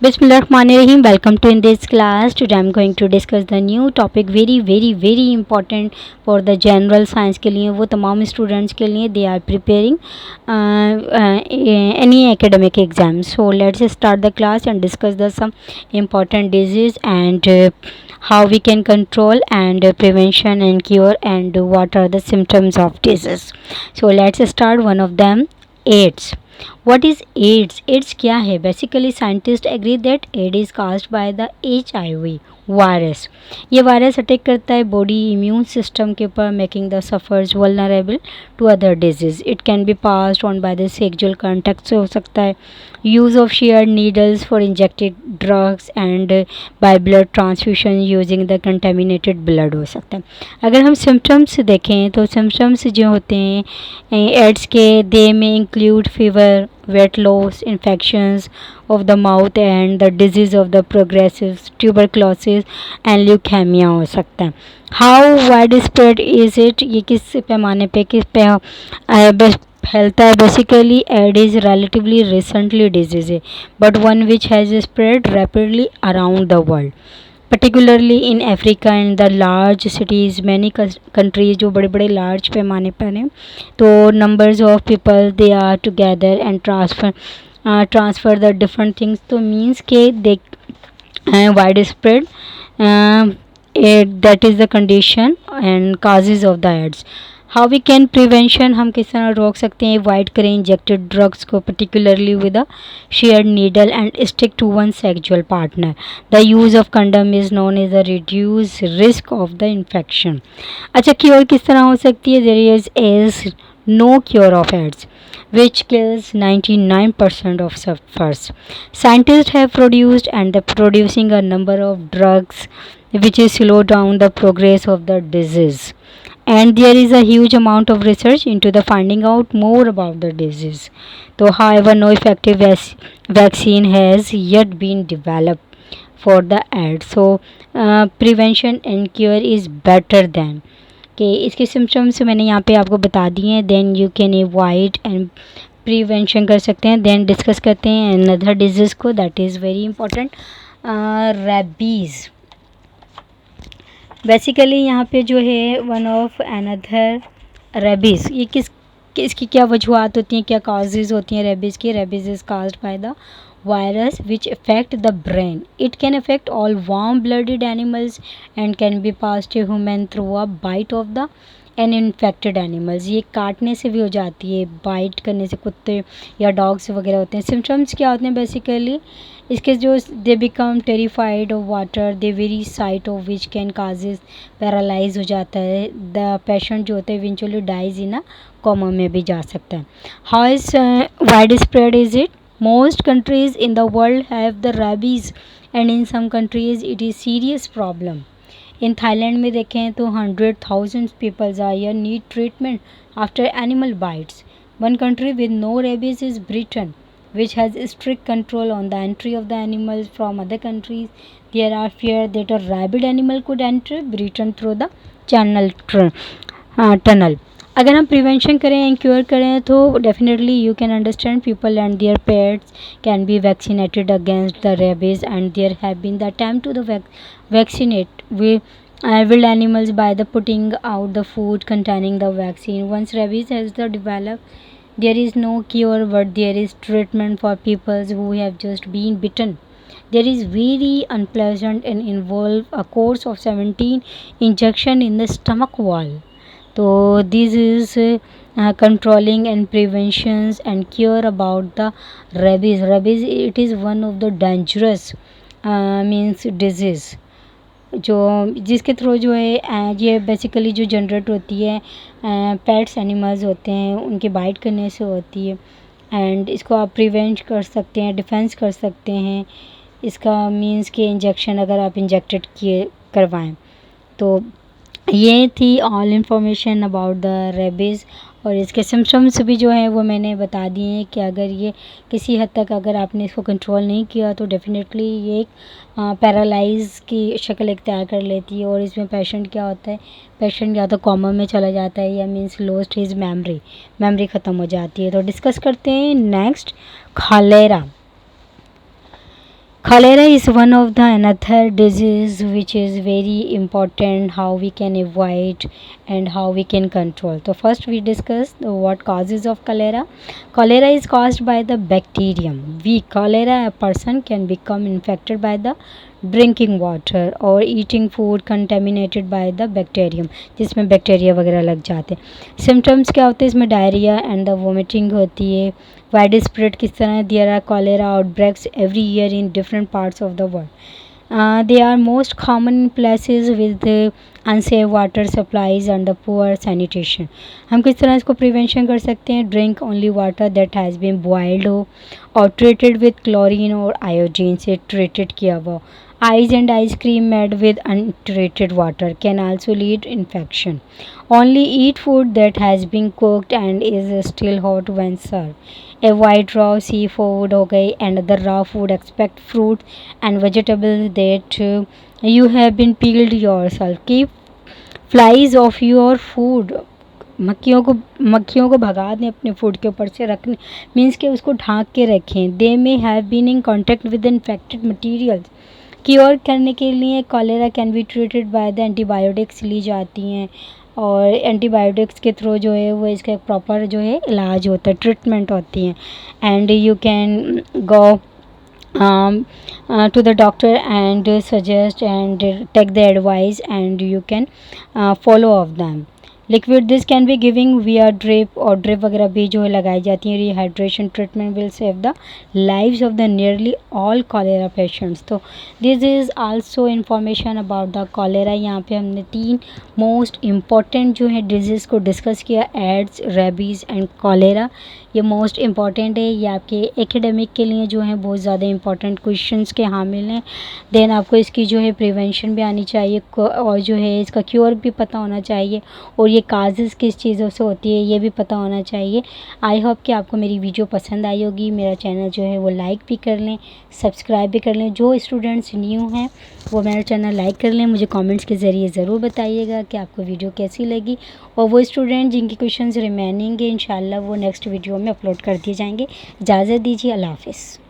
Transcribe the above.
Bismillahirrahmanirrahim. Welcome to in this class. Today I'm going to discuss the new topic very important for the general science के लिए वो तमाम students के लिए they are preparing any academic exam. So let's start the class and discuss the some important disease and how we can control and prevention and cure and what are the symptoms of disease. So let's start one of them, AIDS. What is AIDS? AIDS क्या है? Basically scientists agree that AIDS is caused by the HIV virus. ये virus attack करता है body immune system के ऊपर, making the sufferers vulnerable to other disease. It can be passed on by the sexual contact से हो सकता है, use of share needles for injected drugs and by blood transfusion using the contaminated blood हो सकता है. अगर हम symptoms देखें तो सिम्टम्स जो होते हैं एड्स के, दे में include fever, weight loss, infections of the mouth and the disease of the progressive tuberculosis and leukemia हो सकता है. How widespread is it? ये किस पैमाने पे फैलता है? Basically AIDS is relatively recently disease है, but one which has spread rapidly around the world, particularly in Africa and the large cities. Many countries जो बड़े बड़े लार्ज पैमाने पर हैं, तो numbers of people they are together and transfer the different things. तो means के they widespread that is the condition and causes of the AIDS. How we can prevention, हम किस तरह रोक सकते हैं? अवॉइड करें इंजेक्टेड ड्रग्स को, particularly with a share needle and stick to one sexual partner. The use of condom is known as a reduce risk of the infection. अच्छा, cure किस तरह हो सकती है? There is no cure of AIDS, which kills 99% of sufferers. Scientists have produced and they're producing a number of drugs which is slow down the progress of the disease. And there is a huge amount of research into the finding out more about the disease. So, however, no effective vaccine has yet been developed for the AIDS. So, prevention and cure is better than. कि इसके symptoms मैंने यहाँ पे आपको बता दिए हैं. Then you can avoid and prevention कर सकते हैं. देन डिस्कस करते हैं अनदर डिजीज़ को, that is very important, rabies. Basically यहाँ पे जो है वन ऑफ अनदर रेबीज़, ये इसकी क्या वजूहत होती हैं, क्या काजेज़ होती हैं रेबीज़ की? Rabies is caused by the virus which affect the brain. It can affect all warm-blooded animals and can be passed to human through a bite of the infected animals. ये काटने से भी हो जाती है, बाइट करने से कुत्ते या डॉग्स वगैरह होते हैं. सिम्टम्स क्या होते हैं? बेसिकली इसके जो they become terrified of water, they very sight of which can causes paralyse हो जाता है. द पेशेंट जो होता है eventually dies in a coma में भी जा सकता है. How is wide spread is it? Most countries in the world have the rabies and in some countries it is serious problem. In Thailand में देखें तो 100,000 people a year need treatment after animal bites. One country with no rabies is Britain, which has strict control on the entry of the animals from other countries. There are fear that a rabid animal could enter Britain through the tunnel. अगर हम prevention करें and cure करें तो definitely you can understand people and their pets can be vaccinated against the rabies and there have been the attempt to the vaccinate wild animals by the putting out the food containing the vaccine. Once rabies has developed, there is no cure but there is treatment for people who have just been bitten. There is very unpleasant and involve a course of 17 injection in the stomach wall. So this is controlling and preventions and cure about the rabies. Rabies it is one of the dangerous means disease जो जिसके through जो है ये basically जो generate होती है pets animals होते हैं उनके बाइट करने से होती है. एंड इसको आप प्रिवेंट कर सकते हैं, डिफेंस कर सकते हैं. इसका मीन्स के इंजेक्शन अगर आप इंजेक्टेड किए करवाएं तो ये थी all information about the rabies. और इसके सिम्टम्स भी जो हैं वो मैंने बता दिए हैं कि अगर ये किसी हद तक अगर आपने इसको कंट्रोल नहीं किया तो डेफिनेटली ये एक पैरालाइज की शक्ल इख्तियार कर लेती है. और इसमें पेशेंट क्या होता है, पेशेंट या तो कोमा में चला जाता है या मीन्स लॉस्ट हिज मेमोरी ख़त्म हो जाती है. तो डिस्कस करते हैं next, खालेरा. Cholera is one of the another disease which is very important how we can avoid and how we can control. So first we discuss what causes of cholera. Cholera is caused by the bacterium. We cholera a person can become infected by the drinking water और eating food contaminated by the bacterium, जिसमें bacteria वगैरह लग जाते हैं। Symptoms क्या होते हैं इसमें? डायरिया एंड द वोमिटिंग होती है। वाइड स्प्रेड किस तरह? There are cholera outbreaks every year in different parts of the world. They are most common in places with unsafe water supplies and the poor sanitation. हम किस तरह इसको prevention कर सकते हैं? Drink only water that has been boiled हो और treated with chlorine और आयोडीन से ट्रीटेड किया हुआ। Ice and ice cream made with untreated water can also lead infection. Only eat food that has been cooked and is still hot when served. Avoid raw seafood, okay, and other raw food. Expect fruit and vegetables that you have been peeled yourself. Keep flies off your food. मक्खियों को भगा दें अपने food के ऊपर से रखने, means कि उसको ढाँक के रखें। They may have been in contact with infected materials. Cure करने के लिए cholera can be treated by the antibiotics ली जाती हैं और एंटीबायोटिक्स के थ्रू जो है वो इसका एक प्रॉपर जो है इलाज होता है, ट्रीटमेंट होती हैं। And you can go to the doctor and suggest and take the advice and you can follow of them. Liquid this can be giving via drip, और ड्रिप वगैरह भी जो है लगाई जाती हैं। Rehydration treatment will save the lives of the nearly all cholera patients. तो this is also information about the cholera. यहाँ पे हमने 3 मोस्ट इम्पॉर्टेंट जो है डिजीज़ को डिस्कस किया, एड्स, रेबीज़ एंड कॉलेरा। ये मोस्ट इम्पॉर्टेंट है, ये आपके एकेडमिक के लिए जो है बहुत ज़्यादा इंपॉर्टेंट क्वेश्चंस के हामिल हैं। देन आपको इसकी जो है प्रिवेंशन भी आनी चाहिए और जो है इसका क्योर भी पता होना चाहिए और ये काजेज़ किस चीज़ों से होती है ये भी पता होना चाहिए। आई होप कि आपको मेरी वीडियो पसंद आई होगी। मेरा चैनल जो है वो लाइक भी कर लें, सब्सक्राइब भी कर लें। जो स्टूडेंट्स न्यू हैं वो मेरा चैनल लाइक कर लें। मुझे कमेंट्स के ज़रिए ज़रूर बताइएगा कि आपको वीडियो कैसी लगी, और वो स्टूडेंट जिनकी क्वेश्चंस रिमेनिंग है इंशाल्लाह वो नेक्स्ट वीडियो में अपलोड कर दिए जाएंगे। इजाज़त दीजिए, अल्लाह हाफ़िज़।